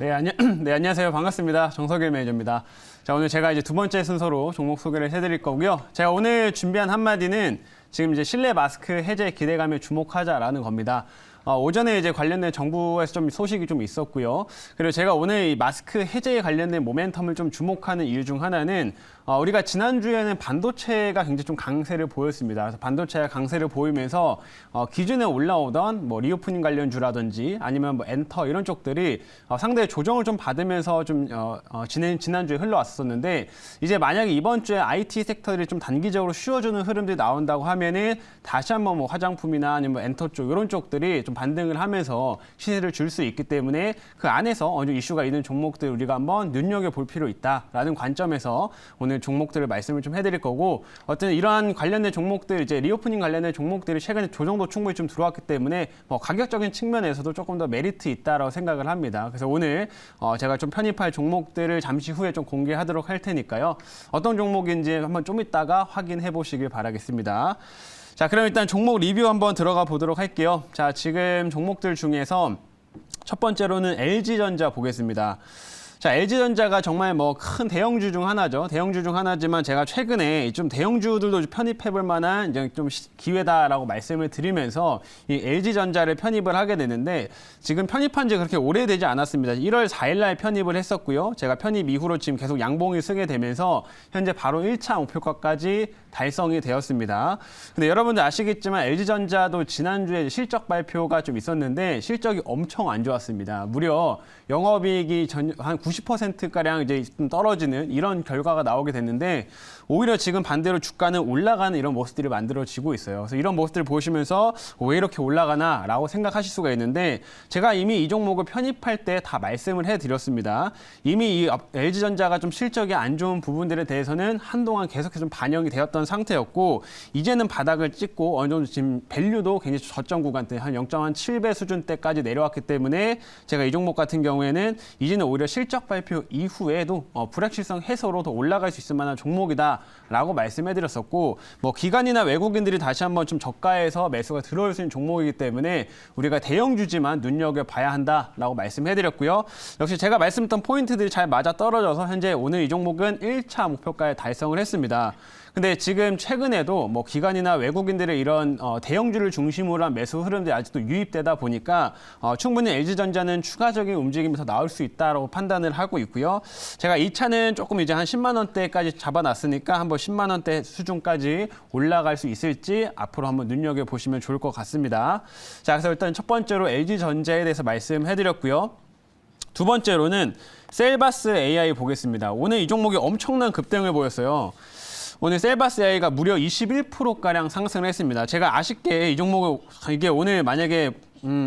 네, 안녕하세요. 반갑습니다. 정석일 매니저입니다. 자, 오늘 제가 이제 두 번째 순서로 종목 소개를 해드릴 거고요. 제가 오늘 준비한 한마디는 지금 이제 실내 마스크 해제 기대감에 주목하자라는 겁니다. 오전에 이제 관련된 정부에서 좀 소식이 좀 있었고요. 그리고 제가 오늘 이 마스크 해제에 관련된 모멘텀을 좀 주목하는 이유 중 하나는 우리가 지난주에는 반도체가 굉장히 좀 강세를 보였습니다. 그래서 반도체가 강세를 보이면서 기존에 올라오던 뭐 리오프닝 관련주라든지 아니면 뭐 엔터 이런 쪽들이 상당히 조정을 좀 받으면서 좀 지난주에 흘러왔었는데 이제 만약에 이번 주에 IT 섹터들이 좀 단기적으로 쉬어주는 흐름들이 나온다고 하면은 다시 한번 뭐 화장품이나 아니면 뭐 엔터 쪽 이런 쪽들이 좀 반등을 하면서 시세를 줄 수 있기 때문에 그 안에서 어느 이슈가 있는 종목들 우리가 한번 눈여겨볼 필요 있다라는 관점에서 오늘 종목들을 말씀을 좀 해드릴 거고 어떤 이러한 관련된 종목들 이제 리오프닝 관련된 종목들이 최근에 조정도 충분히 좀 들어왔기 때문에 뭐 가격적인 측면에서도 조금 더 메리트 있다라고 생각을 합니다. 그래서 오늘 제가 좀 편입할 종목들을 잠시 후에 좀 공개하도록 할 테니까요. 어떤 종목인지 한번 좀 이따가 확인해 보시길 바라겠습니다. 자, 그럼 일단 종목 리뷰 한번 들어가 보도록 할게요. 자, 지금 종목들 중에서 첫 번째로는 LG전자 보겠습니다. 자, LG전자가 정말 뭐 큰 대형주 중 하나죠. 대형주 중 하나지만 제가 최근에 좀 대형주들도 편입해볼 만한 이제 좀 기회다라고 말씀을 드리면서 이 LG전자를 편입을 하게 되는데 지금 편입한 지 그렇게 오래되지 않았습니다. 1월 4일 날 편입을 했었고요. 제가 편입 이후로 지금 계속 양봉을 쓰게 되면서 현재 바로 1차 목표가까지 달성이 되었습니다. 근데 여러분들 아시겠지만 LG전자도 지난주에 실적 발표가 좀 있었는데 실적이 엄청 안 좋았습니다. 무려 영업이익이 한 90%가량 이제 좀 떨어지는 이런 결과가 나오게 됐는데 오히려 지금 반대로 주가는 올라가는 이런 모습들이 만들어지고 있어요. 그래서 이런 모습들을 보시면서 왜 이렇게 올라가나 라고 생각하실 수가 있는데 제가 이미 이 종목을 편입할 때 다 말씀을 해드렸습니다. 이미 이 LG전자가 좀 실적이 안 좋은 부분들에 대해서는 한동안 계속해서 좀 반영이 되었던 상태였고 이제는 바닥을 찍고 어느 정도 지금 밸류도 굉장히 저점 구간대 한 0.7배 수준대까지 내려왔기 때문에 제가 이 종목 같은 경우에는 이제는 오히려 실적 발표 이후에도 불확실성 해소로 더 올라갈 수 있을 만한 종목이다라고 말씀해드렸었고 뭐 기관이나 외국인들이 다시 한번 좀 저가에서 매수가 들어올 수 있는 종목이기 때문에 우리가 대형주지만 눈여겨봐야 한다라고 말씀해드렸고요. 역시 제가 말씀드렸던 포인트들이 잘 맞아 떨어져서 현재 오늘 이 종목은 1차 목표가에 달성을 했습니다. 근데 지금 최근에도 뭐 기관이나 외국인들의 이런 대형주를 중심으로 한 매수 흐름들이 아직도 유입되다 보니까 충분히 LG전자는 추가적인 움직임이 더 나올 수 있다고 판단을 하고 있고요. 제가 이 차는 조금 이제 한 10만 원대까지 잡아놨으니까 한번 10만 원대 수준까지 올라갈 수 있을지 앞으로 한번 눈여겨보시면 좋을 것 같습니다. 자, 그래서 일단 첫 번째로 LG전자에 대해서 말씀해드렸고요. 두 번째로는 셀바스 AI 보겠습니다. 오늘 이 종목이 엄청난 급등을 보였어요. 오늘 셀바스 AI가 무려 21%가량 상승을 했습니다. 제가 아쉽게 이 종목을 이게 오늘 만약에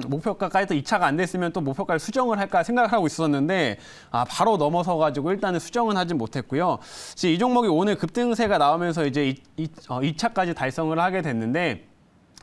목표가까지 또 2차가 안 됐으면 또 목표가를 수정을 할까 생각을 하고 있었는데 바로 넘어서가지고 일단은 수정은 하진 못했고요. 이 종목이 오늘 급등세가 나오면서 이제 2차까지 달성을 하게 됐는데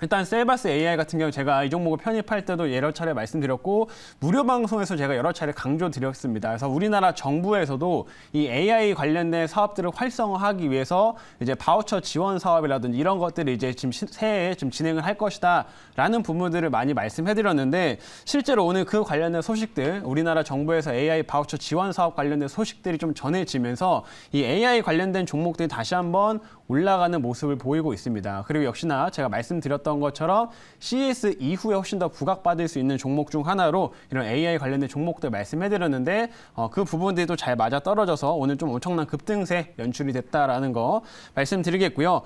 일단 셀바스 AI 같은 경우 제가 이 종목을 편입할 때도 여러 차례 말씀드렸고 무료 방송에서 제가 여러 차례 강조드렸습니다. 그래서 우리나라 정부에서도 이 AI 관련된 사업들을 활성화하기 위해서 이제 바우처 지원 사업이라든지 이런 것들을 이제 지금 새해에 좀 진행을 할 것이다라는 부분들을 많이 말씀해드렸는데 실제로 오늘 그 관련된 소식들 우리나라 정부에서 AI 바우처 지원 사업 관련된 소식들이 좀 전해지면서 이 AI 관련된 종목들이 다시 한번 올라가는 모습을 보이고 있습니다. 그리고 역시나 제가 말씀드렸던 것처럼 CES 이후에 훨씬 더 부각받을 수 있는 종목 중 하나로 이런 AI 관련된 종목들 말씀해드렸는데 그 부분들이 또 잘 맞아떨어져서 오늘 좀 엄청난 급등세 연출이 됐다라는 거 말씀드리겠고요.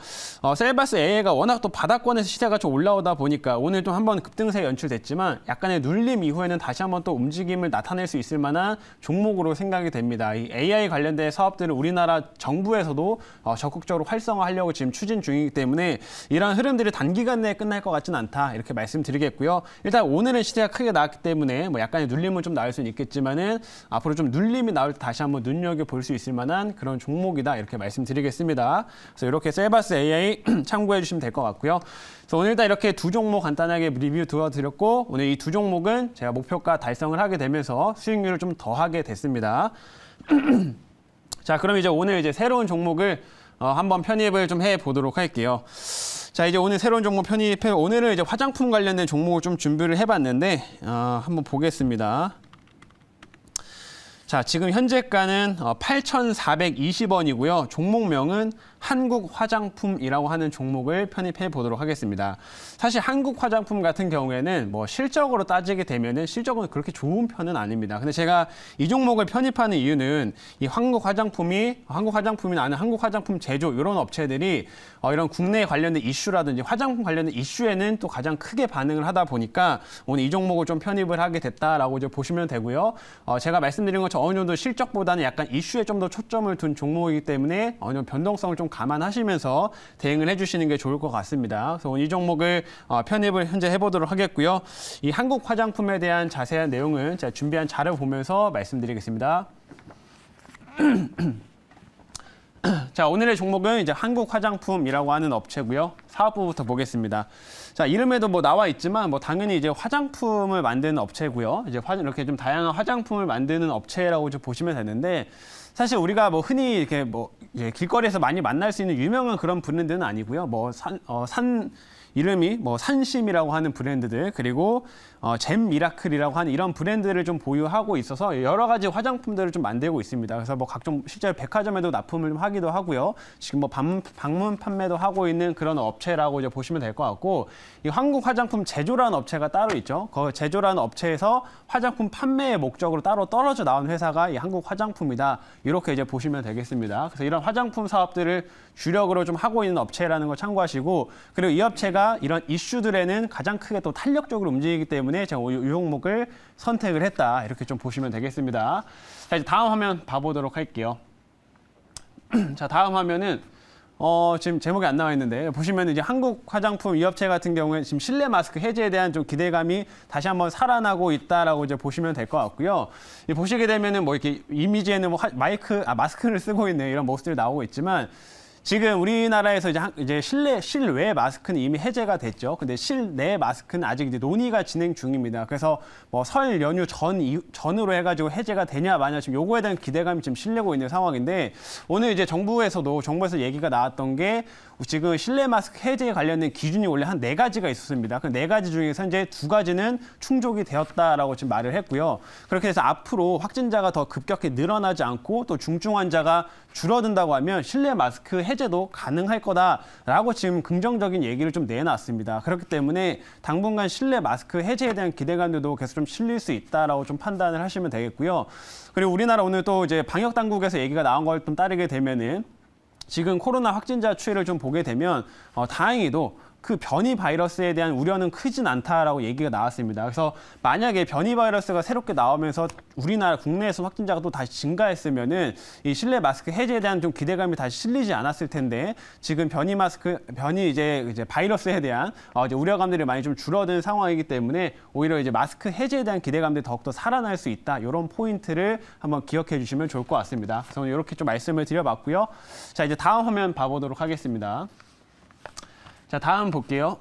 셀바스 AI가 워낙 또 바닥권에서 시세가 좀 올라오다 보니까 오늘 좀 한번 급등세 연출됐지만 약간의 눌림 이후에는 다시 한번 또 움직임을 나타낼 수 있을 만한 종목으로 생각이 됩니다. 이 AI 관련된 사업들을 우리나라 정부에서도 적극적으로 활성화하려고 지금 추진 중이기 때문에 이러한 흐름들이 단기간 내에 끝날 것 같지는 않다 이렇게 말씀드리겠고요. 일단 오늘은 시세가 크게 나왔기 때문에 뭐 약간의 눌림은 좀 나올 수는 있겠지만은 앞으로 좀 눌림이 나올 때 다시 한번 눈여겨볼 수 있을 만한 그런 종목이다 이렇게 말씀드리겠습니다. 그래서 이렇게 셀바스 AI 참고해 주시면 될 것 같고요. 그래서 오늘 일단 이렇게 두 종목 간단하게 리뷰 도와드렸고 오늘 이 두 종목은 제가 목표가 달성을 하게 되면서 수익률을 좀 더하게 됐습니다. 자, 그럼 이제 오늘 이제 새로운 종목을 한번 편입을 좀 해 보도록 할게요. 자, 이제 오늘 새로운 종목 편입해 오늘은 이제 화장품 관련된 종목을 좀 준비를 해봤는데 한번 보겠습니다. 자, 지금 현재가는 8,420원이고요. 종목명은 한국화장품이라고 하는 종목을 편입해 보도록 하겠습니다. 사실 한국화장품 같은 경우에는 뭐 실적으로 따지게 되면은 실적은 그렇게 좋은 편은 아닙니다. 근데 제가 이 종목을 편입하는 이유는 이 한국화장품이나 아는 한국화장품 제조 이런 업체들이 이런 국내 관련된 이슈라든지 화장품 관련된 이슈에는 또 가장 크게 반응을 하다 보니까 오늘 이 종목을 좀 편입을 하게 됐다라고 이제 보시면 되고요. 제가 말씀드린 것처럼 어느 정도 실적보다는 약간 이슈에 좀 더 초점을 둔 종목이기 때문에 어느 정도 변동성을 좀 감안하시면서 대응을 해주시는 게 좋을 것 같습니다. 그래서 오늘 이 종목을 편입을 현재 해보도록 하겠고요. 이 한국 화장품에 대한 자세한 내용은 제가 준비한 자료 보면서 말씀드리겠습니다. 자, 오늘의 종목은 이제 한국화장품이라고 하는 업체고요. 사업부부터 보겠습니다. 자, 이름에도 뭐 나와 있지만 뭐 당연히 이제 화장품을 만드는 업체고요. 이제 이렇게 좀 다양한 화장품을 만드는 업체라고 좀 보시면 되는데 사실 우리가 뭐 흔히 이렇게 뭐 길거리에서 많이 만날 수 있는 유명한 그런 브랜드는 아니고요. 뭐 이름이 뭐 산심이라고 하는 브랜드들 그리고 잼 미라클이라고 하는 이런 브랜드를 좀 보유하고 있어서 여러 가지 화장품들을 좀 만들고 있습니다. 그래서 뭐 각종 실제로 백화점에도 납품을 좀 하기도 하고요. 지금 뭐 방문 판매도 하고 있는 그런 업체라고 이제 보시면 될 것 같고 이 한국 화장품 제조라는 업체가 따로 있죠. 그 제조라는 업체에서 화장품 판매의 목적으로 따로 떨어져 나온 회사가 이 한국 화장품이다. 이렇게 이제 보시면 되겠습니다. 그래서 이런 화장품 사업들을 주력으로 좀 하고 있는 업체라는 걸 참고하시고 그리고 이 업체가 이런 이슈들에는 가장 크게 또 탄력적으로 움직이기 때문에 제가 이 종목을 선택을 했다. 이렇게 좀 보시면 되겠습니다. 자, 이제 다음 화면 봐보도록 할게요. 자, 다음 화면은 지금 제목이 안 나와 있는데 보시면 이제 한국 화장품 이 업체 같은 경우에 지금 실내 마스크 해제에 대한 좀 기대감이 다시 한번 살아나고 있다라고 이제 보시면 될 것 같고요. 보시게 되면은 뭐 이렇게 이미지에는 뭐 마스크를 쓰고 있는 이런 모습들이 나오고 있지만 지금 우리나라에서 이제 실외 마스크는 이미 해제가 됐죠. 근데 실내 마스크는 아직 이제 논의가 진행 중입니다. 그래서 뭐 설 연휴 전으로 해가지고 해제가 되냐 마냐 지금 요거에 대한 기대감이 지금 실리고 있는 상황인데 오늘 이제 정부에서 얘기가 나왔던 게 지금 실내 마스크 해제에 관련된 기준이 원래 한 4가지가 있었습니다. 그 4가지 중에서 현재 2가지는 충족이 되었다라고 지금 말을 했고요. 그렇게 해서 앞으로 확진자가 더 급격히 늘어나지 않고 또 중증 환자가 줄어든다고 하면 실내 마스크 해제도 가능할 거다라고 지금 긍정적인 얘기를 좀 내놨습니다. 그렇기 때문에 당분간 실내 마스크 해제에 대한 기대감들도 계속 좀 실릴 수 있다라고 좀 판단을 하시면 되겠고요. 그리고 우리나라 오늘 또 이제 방역 당국에서 얘기가 나온 걸 좀 따르게 되면은 지금 코로나 확진자 추이를 좀 보게 되면 다행히도 그 변이 바이러스에 대한 우려는 크진 않다라고 얘기가 나왔습니다. 그래서 만약에 변이 바이러스가 새롭게 나오면서 우리나라 국내에서 확진자가 또 다시 증가했으면은 이 실내 마스크 해제에 대한 좀 기대감이 다시 실리지 않았을 텐데 지금 변이 이제 바이러스에 대한 이제 우려감들이 많이 좀 줄어든 상황이기 때문에 오히려 이제 마스크 해제에 대한 기대감들이 더욱더 살아날 수 있다. 이런 포인트를 한번 기억해 주시면 좋을 것 같습니다. 그래서 오늘 이렇게 좀 말씀을 드려봤고요. 자, 이제 다음 화면 봐보도록 하겠습니다. 자, 다음 볼게요.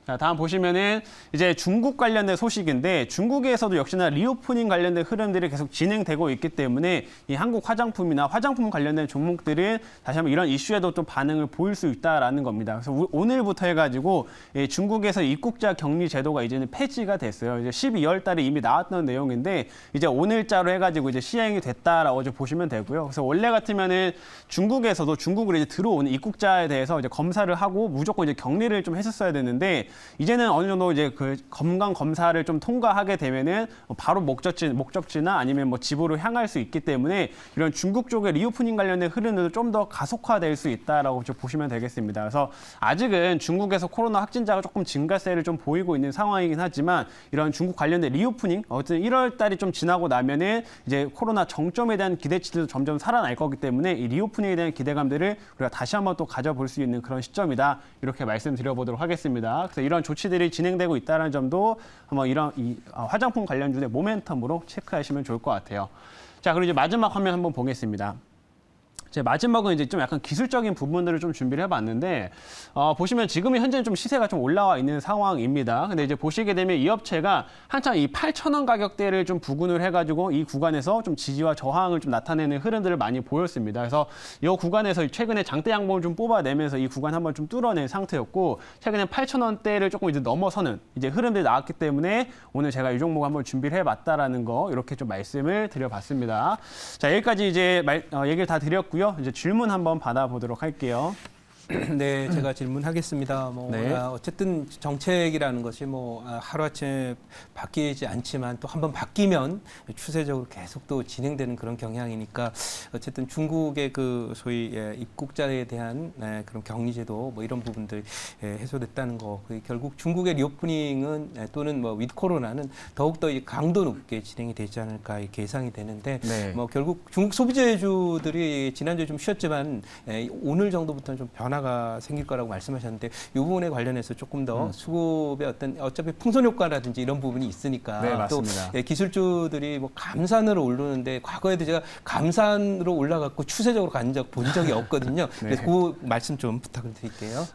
자, 다음 보시면은 이제 중국 관련된 소식인데 중국에서도 역시나 리오프닝 관련된 흐름들이 계속 진행되고 있기 때문에 이 한국 화장품이나 화장품 관련된 종목들은 다시 한번 이런 이슈에도 좀 반응을 보일 수 있다라는 겁니다. 그래서 오늘부터 해가지고 중국에서 입국자 격리 제도가 이제는 폐지가 됐어요. 이제 12월 달에 이미 나왔던 내용인데 이제 오늘자로 해가지고 이제 시행이 됐다라고 좀 보시면 되고요. 그래서 원래 같으면은 중국에서도 중국으로 이제 들어오는 입국자에 대해서 이제 검사를 하고 무조건 이제 격리를 좀 했었어야 되는데 이제는 어느 정도 이제 그 건강 검사를 좀 통과하게 되면은 바로 목적지나 아니면 뭐 집으로 향할 수 있기 때문에 이런 중국 쪽의 리오프닝 관련된 흐름들도 좀 더 가속화될 수 있다라고 좀 보시면 되겠습니다. 그래서 아직은 중국에서 코로나 확진자가 조금 증가세를 좀 보이고 있는 상황이긴 하지만 이런 중국 관련된 리오프닝 어쨌든 1월 달이 좀 지나고 나면은 이제 코로나 정점에 대한 기대치도 점점 살아날 거기 때문에 이 리오프닝에 대한 기대감들을 우리가 다시 한번 또 가져볼 수 있는 그런 시점이다. 이렇게 말씀드려보도록 하겠습니다. 그래서 이런 조치들이 진행되고 있다는 점도 한번 이런 화장품 관련주의 모멘텀으로 체크하시면 좋을 것 같아요. 자, 그리고 이제 마지막 화면 한번 보겠습니다. 제 마지막은 이제 좀 약간 기술적인 부분들을 좀 준비를 해봤는데 보시면 지금은 현재 좀 시세가 좀 올라와 있는 상황입니다. 근데 이제 보시게 되면 이 업체가 한창 이 8,000원 가격대를 좀 부근을 해가지고 이 구간에서 좀 지지와 저항을 좀 나타내는 흐름들을 많이 보였습니다. 그래서 이 구간에서 최근에 장대 양봉을 좀 뽑아내면서 이 구간 한번 좀 뚫어낸 상태였고 최근에 8,000원대를 조금 이제 넘어서는 이제 흐름들이 나왔기 때문에 오늘 제가 이 종목 한번 준비를 해봤다라는 거 이렇게 좀 말씀을 드려봤습니다. 자 여기까지 이제 얘기를 다 드렸고요. 이제 질문 한번 받아보도록 할게요. 네, 제가 질문하겠습니다. 네. 어쨌든 정책이라는 것이 하루아침에 바뀌지 않지만 또 한번 바뀌면 추세적으로 계속 또 진행되는 그런 경향이니까 어쨌든 중국의 그 소위 입국자에 대한 그런 격리제도 이런 부분들 해소됐다는 거. 결국 중국의 리오프닝은 또는 위드 코로나는 더욱더 강도 높게 진행이 되지 않을까 이렇게 예상이 되는데 네. 결국 중국 소비재주들이 지난주에 좀 쉬었지만 오늘 정도부터는 좀 변화가 생길 거라고 말씀하셨는데 이 부분에 관련해서 조금 더 수급의 어차피 풍선 효과라든지 이런 부분이 있으니까 네, 또 맞습니다. 기술주들이 감산으로 오르는데 과거에도 제가 감산으로 올라갔고 추세적으로 본 적이 없거든요. 그래서 그 말씀 좀 부탁을 드릴게요.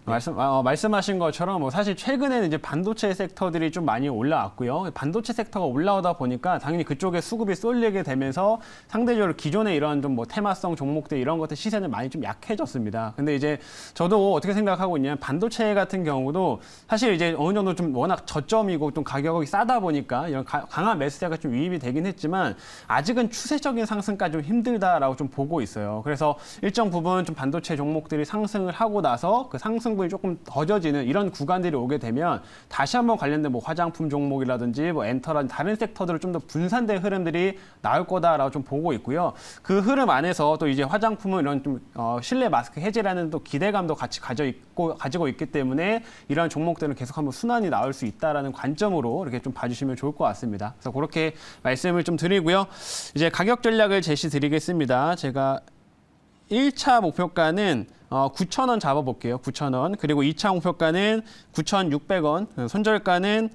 말씀하신 것처럼 사실 최근에는 이제 반도체 섹터들이 좀 많이 올라왔고요. 반도체 섹터가 올라오다 보니까 당연히 그쪽에 수급이 쏠리게 되면서 상대적으로 기존의 이런 좀 테마성 종목들 이런 것들 시세는 많이 좀 약해졌습니다. 근데 이제 저도 어떻게 생각하고 있냐면 반도체 같은 경우도 사실 이제 어느 정도 좀 워낙 저점이고 좀 가격이 싸다 보니까 이런 강한 매수세가 좀 유입이 되긴 했지만 아직은 추세적인 상승까지 좀 힘들다라고 좀 보고 있어요. 그래서 일정 부분 좀 반도체 종목들이 상승을 하고 나서 그 상승분이 조금 더뎌지는 이런 구간들이 오게 되면 다시 한번 관련된 화장품 종목이라든지 엔터라든지 다른 섹터들을 좀 더 분산된 흐름들이 나올 거다라고 좀 보고 있고요. 그 흐름 안에서 또 이제 화장품은 이런 좀 실내 마스크 해제라는 또 기대감도 같이 가지고 있기 때문에 이러한 종목들은 계속 한번 순환이 나올 수 있다라는 관점으로 이렇게 좀 봐주시면 좋을 것 같습니다. 그래서 그렇게 말씀을 좀 드리고요. 이제 가격 전략을 제시 드리겠습니다. 제가 1차 목표가는 9,000원 잡아볼게요. 9,000원. 그리고 2차 목표가는 9,600원. 손절가는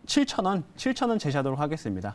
7,000원 제시하도록 하겠습니다.